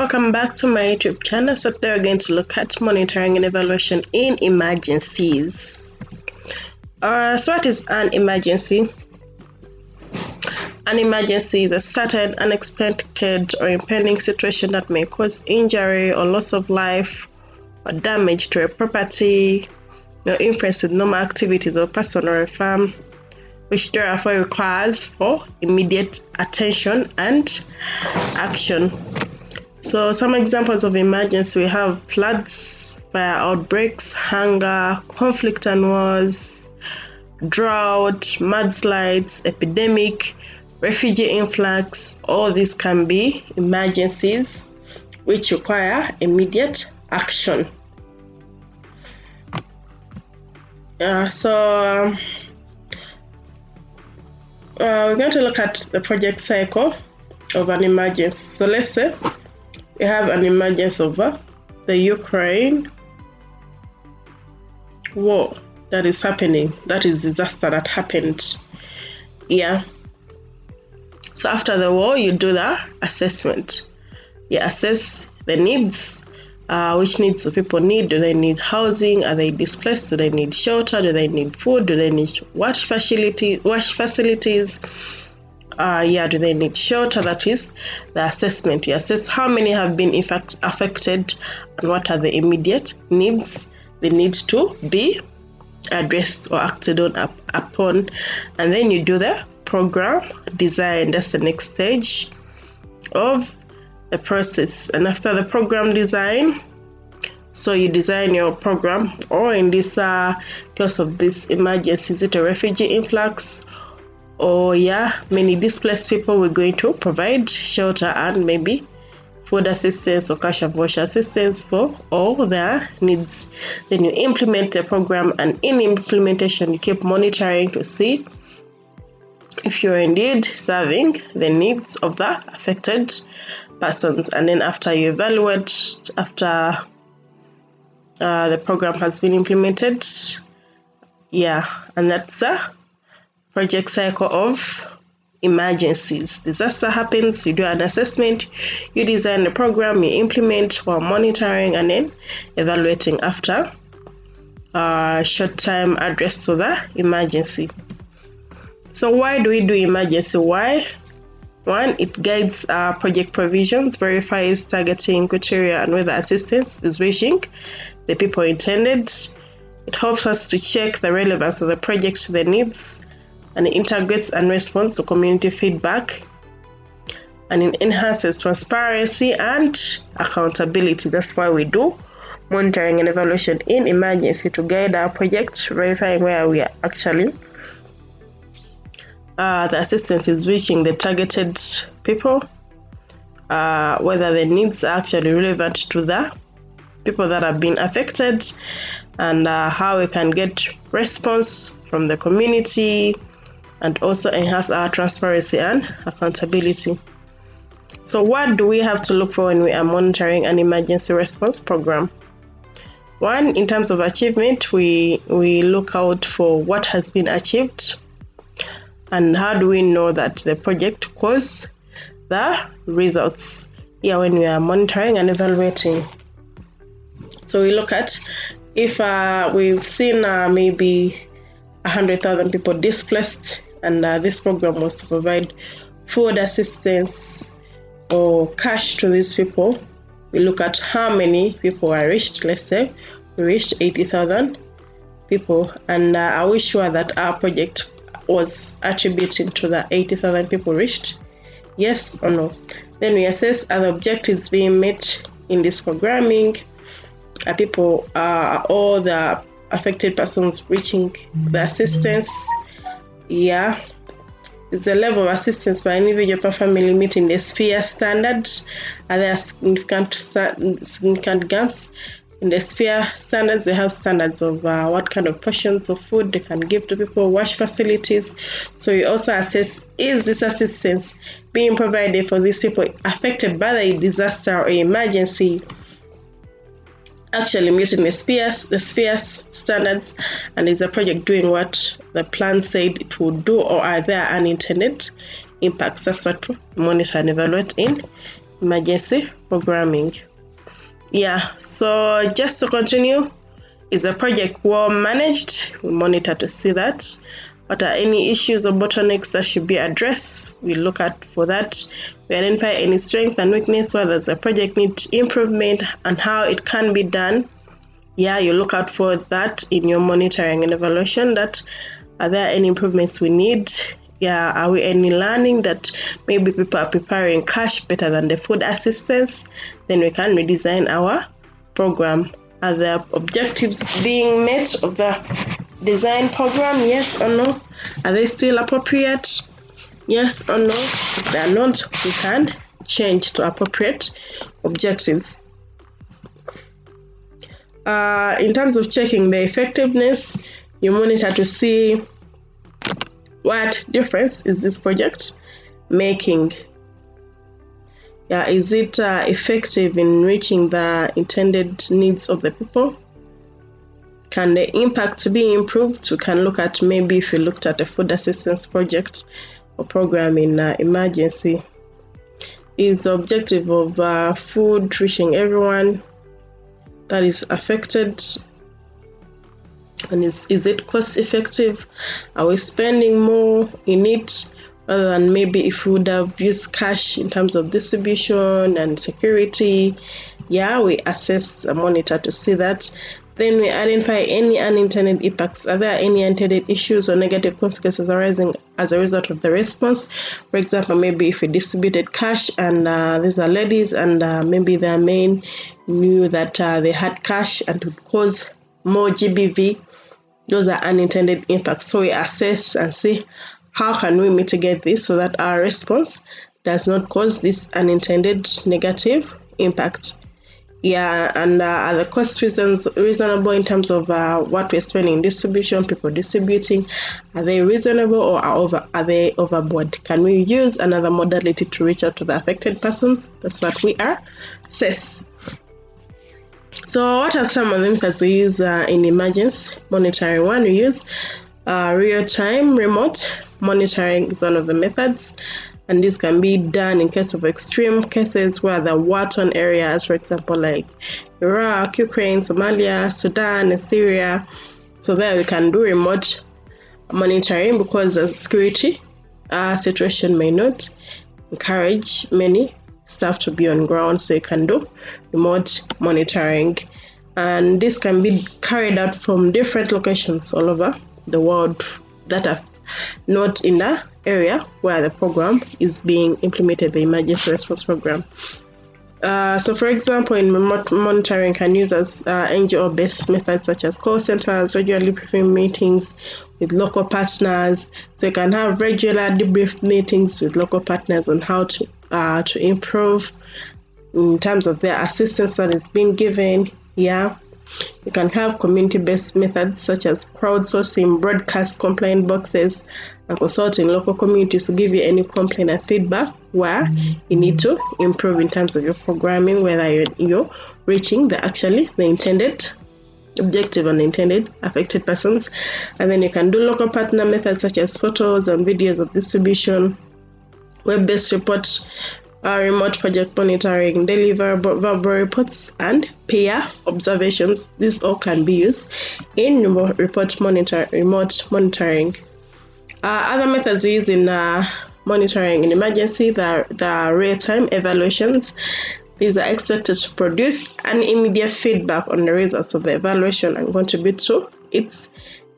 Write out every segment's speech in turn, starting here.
Welcome back to my YouTube channel. So today we're going to look at monitoring and evaluation in emergencies. So what is an emergency? An emergency is a sudden, unexpected or impending situation that may cause injury or loss of life or damage to a property, influence with normal activities of a person or a firm, which therefore requires for immediate attention and action. So some examples of emergency, we have floods, fire outbreaks, hunger, conflict and wars, drought, mudslides, epidemic, refugee influx. All these can be emergencies which require immediate action. We're going to look at the project cycle of an emergency. So let's say we have an emergency over the Ukraine war that is happening. That is disaster that happened. So after the war, you do the assessment. You assess the needs. Which needs do people need? Do they need housing? Are they displaced? Do they need shelter? Do they need food? Do they need wash facilities? Do they need shelter? That is the assessment. You assess how many have been in fact affected and what are the immediate needs they need to be addressed or acted on upon. And then you do the program design. That's the next stage of the process. And after the program design, so you design your program, or in this case of this emergency, is it a refugee influx? Or many displaced people, we're going to provide shelter and maybe food assistance or cash and voucher assistance for all their needs. Then you implement the program, and in implementation you keep monitoring to see if you're indeed serving the needs of the affected persons. And then after you evaluate, after the program has been implemented, and that's the project cycle of emergencies. Disaster happens, you do an assessment, you design the program, you implement while monitoring, and then evaluating after short time address to the emergency. So why do we do emergency? Why? One, it guides project provisions, verifies targeting criteria and whether assistance is reaching the people intended. It helps us to check the relevance of the project to the needs, and it integrates and responds to community feedback, and it enhances transparency and accountability. That's why we do monitoring and evaluation in emergency, to guide our project, verifying where we are actually the assistance is reaching the targeted people, whether the needs are actually relevant to the people that have been affected, and how we can get response from the community, and also enhance our transparency and accountability. So what do we have to look for when we are monitoring an emergency response program? One, in terms of achievement, we look out for what has been achieved, and how do we know that the project caused the results when we are monitoring and evaluating. So we look at if we've seen maybe 100,000 people displaced, and this program was to provide food assistance or cash to these people. We look at how many people are reached. Let's say we reached 80,000 people, and are we sure that our project was attributing to the 80,000 people reached? Yes or no? Then we assess, are the objectives being met in this programming? Are all the affected persons reaching the assistance? Is the level of assistance per individual per family meeting the sphere standards? Are there significant gaps in the sphere standards? We have standards of what kind of portions of food they can give to people, wash facilities. So we also assess, is this assistance being provided for these people affected by the disaster or emergency actually meeting the sphere standards, and is the project doing what the plan said it would do, or are there unintended impacts? That's what we monitor and evaluate in emergency programming. Yeah, so just to continue, is a project well managed? We monitor to see that. What are any issues or bottlenecks that should be addressed? We look at for that. We identify any strength and weakness, whether the project needs improvement and how it can be done. Yeah, you look out for that in your monitoring and evaluation. That are there any improvements we need? Yeah, are we any learning that maybe people are preparing cash better than the food assistance? Then we can redesign our program. Are the objectives being met of the design program? Yes or no? Are they still appropriate? Yes or no? If they are not, we can change to appropriate objectives. In terms of checking the effectiveness, you monitor to see what difference is this project making. Yeah, is it effective in reaching the intended needs of the people? Can the impact be improved? We can look at maybe if you looked at a food assistance project or program in emergency. Is the objective of food reaching everyone that is affected? And is it cost effective? Are we spending more in it rather than maybe if we would have used cash in terms of distribution and security? Yeah, we assess and monitor to see that. Then we identify any unintended impacts. Are there any unintended issues or negative consequences arising as a result of the response? For example, maybe if we distributed cash and these are ladies and maybe their main knew that they had cash and it would cause more GBV. Those are unintended impacts. So we assess and see how can we mitigate this so that our response does not cause this unintended negative impact. Yeah, and are the cost reasonable in terms of what we're spending in distribution, people distributing? Are they reasonable or are they overboard? Can we use another modality to reach out to the affected persons? That's what we are assess. So what are some of the methods we use in emergency monitoring? One, we use real-time remote monitoring is one of the methods. And this can be done in case of extreme cases where the war-torn areas, for example, like Iraq, Ukraine, Somalia, Sudan, and Syria. So there we can do remote monitoring because the security situation may not encourage many staff to be on ground. So you can do remote monitoring. And this can be carried out from different locations all over the world that are not in the area where the program is being implemented, the emergency response program. So for example, in remote monitoring can use as NGO-based methods such as call centers, regularly briefing meetings with local partners. So you can have regular debrief meetings with local partners on how to improve in terms of their assistance that is being given. Yeah. You can have community-based methods such as crowdsourcing, broadcast complaint boxes, and consulting local communities to give you any complaint and feedback where you need to improve in terms of your programming, whether you're reaching the intended objective and intended affected persons. And then you can do local partner methods such as photos and videos of distribution, web-based reports, remote project monitoring, deliver verbal reports, and peer observations. This all can be used in remote monitoring. Other methods we use in monitoring in emergency, the real-time evaluations. These are expected to produce an immediate feedback on the results of the evaluation and contribute to its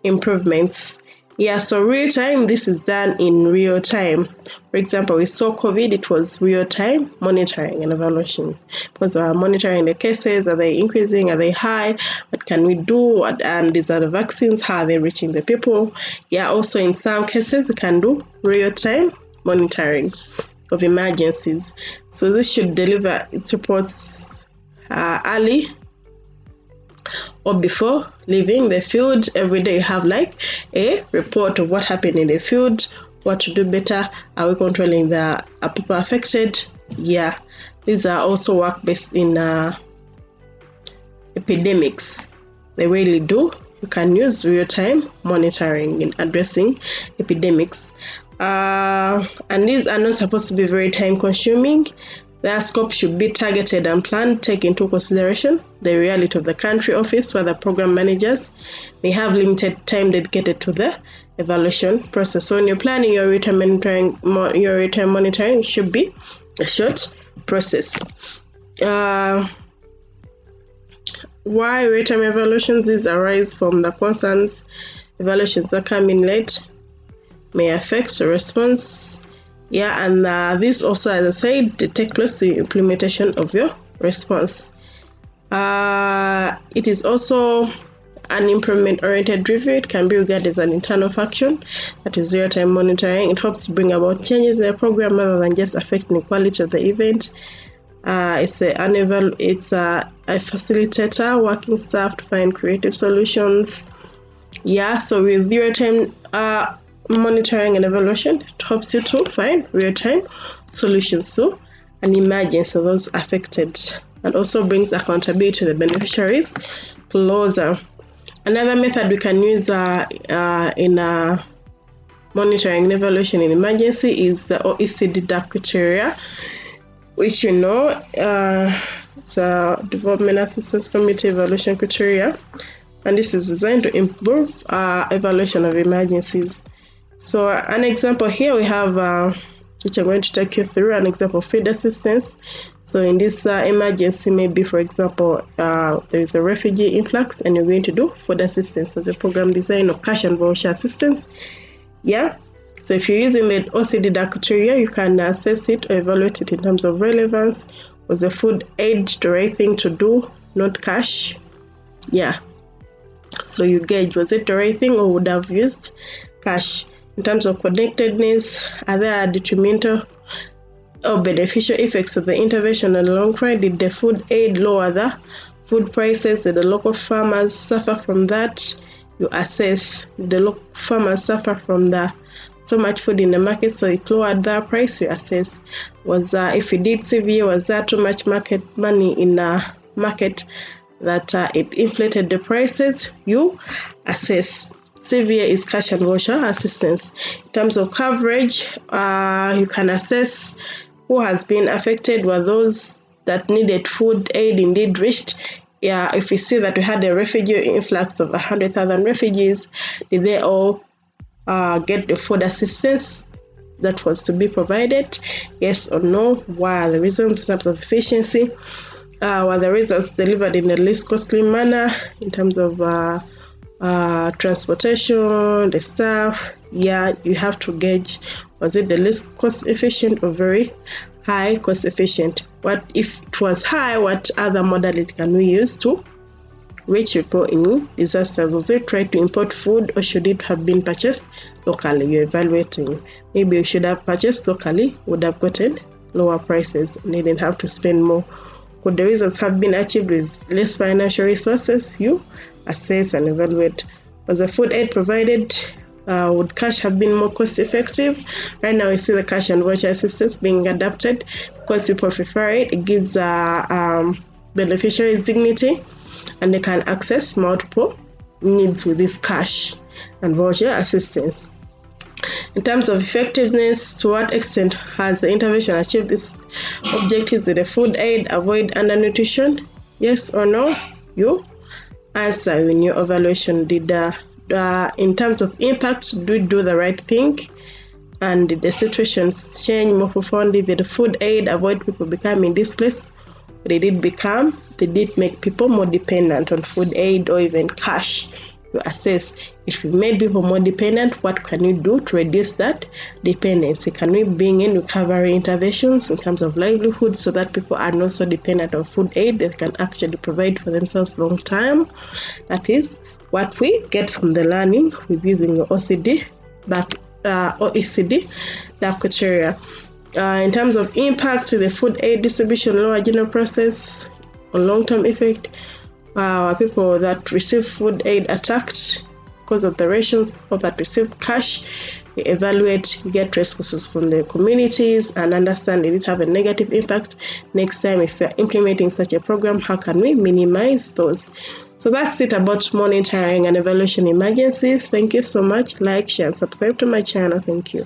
improvements. Yeah, so real time, this is done in real time. For example, we saw COVID, it was real time monitoring and evaluation. Because we're monitoring the cases, are they increasing, are they high, what can we do, and these are the vaccines, how are they reaching the people. Yeah, also in some cases, we can do real time monitoring of emergencies. So this should deliver its reports early or before leaving the field. Every day you have like a report of what happened in the field, what to do better, are we controlling the people affected. Yeah, these are also work based in epidemics. They really do. You can use real-time monitoring in addressing epidemics. And these are not supposed to be very time consuming. Their scope should be targeted and planned, take into consideration the reality of the country office where the program managers may have limited time dedicated to the evaluation process. So when you're planning your return monitoring should be a short process. Why real-time evaluations? These arise from the concerns evaluations that come in late may affect the response. And this also, as I said, to take place the implementation of your response. It is also an improvement-oriented review. It can be regarded as an internal function, that is real-time monitoring. It helps bring about changes in the program rather than just affecting the quality of the event. It's a facilitator, working staff to find creative solutions. So with real-time monitoring and evaluation, it helps you to find real-time solutions to an emergency of those affected, and also brings accountability to the beneficiaries closer. Another method we can use in monitoring and evaluation in emergency is the OECD DAC criteria, which it's a Development Assistance Committee Evaluation Criteria, and this is designed to improve evaluation of emergencies. So an example here we have, which I'm going to take you through, an example of food assistance. So in this emergency, maybe for example, there is a refugee influx and you're going to do food assistance as a program design of cash and voucher assistance. So if you're using the OECD DAC criteria, you can assess it or evaluate it in terms of relevance. Was the food aid the right thing to do, not cash? So you gauge, was it the right thing or would have used cash? In terms of connectedness, are there detrimental or beneficial effects of the intervention in the long run? Did the food aid lower the food prices? Did the local farmers suffer from that? You assess, did the local farmers suffer from the so much food in the market, so it lowered the price? You assess. Was if it did severe, was there too much market money in the market that it inflated the prices? You assess. Severe is cash and voucher assistance. In terms of coverage, you can assess who has been affected. Were those that needed food aid indeed reached? If we see that we had a refugee influx of 100,000 refugees, did they all get the food assistance that was to be provided? Yes or no? What are the reasons? In terms of efficiency, were the results delivered in the least costly manner? In terms of transportation, the staff, you have to gauge, was it the least cost efficient or very high cost efficient? What if it was high? What other modality can we use to reach people in disasters? Was it try to import food or should it have been purchased locally? You're evaluating. Maybe you should have purchased locally, would have gotten lower prices and didn't have to spend more. Could the results have been achieved with less financial resources? You assess and evaluate. Was the food aid provided? Would cash have been more cost effective? Right now we see the cash and voucher assistance being adapted because people prefer it. It gives beneficiaries dignity and they can access multiple needs with this cash and voucher assistance. In terms of effectiveness, to what extent has the intervention achieved its objectives? Did the food aid avoid undernutrition? Yes or no? You answer in your evaluation. Did in terms of impact, do we do the right thing? And did the situation change more profoundly? Did the food aid avoid people becoming displaced? Or did it make people more dependent on food aid or even cash? You assess. If we made people more dependent, what can we do to reduce that dependency? Can we bring in recovery interventions in terms of livelihood so that people are not so dependent on food aid? They can actually provide for themselves long time. That is what we get from the learning with using the OECD DAC criteria. In terms of impact, the food aid distribution lower general process on long-term effect. People that receive food aid attacked because of the rations, or that receive cash. We evaluate, get responses from the communities and understand, did it have a negative impact? Next time, if we are implementing such a program, how can we minimize those? So that's it about monitoring and evaluation emergencies. Thank you so much. Like, share, and subscribe to my channel. Thank you.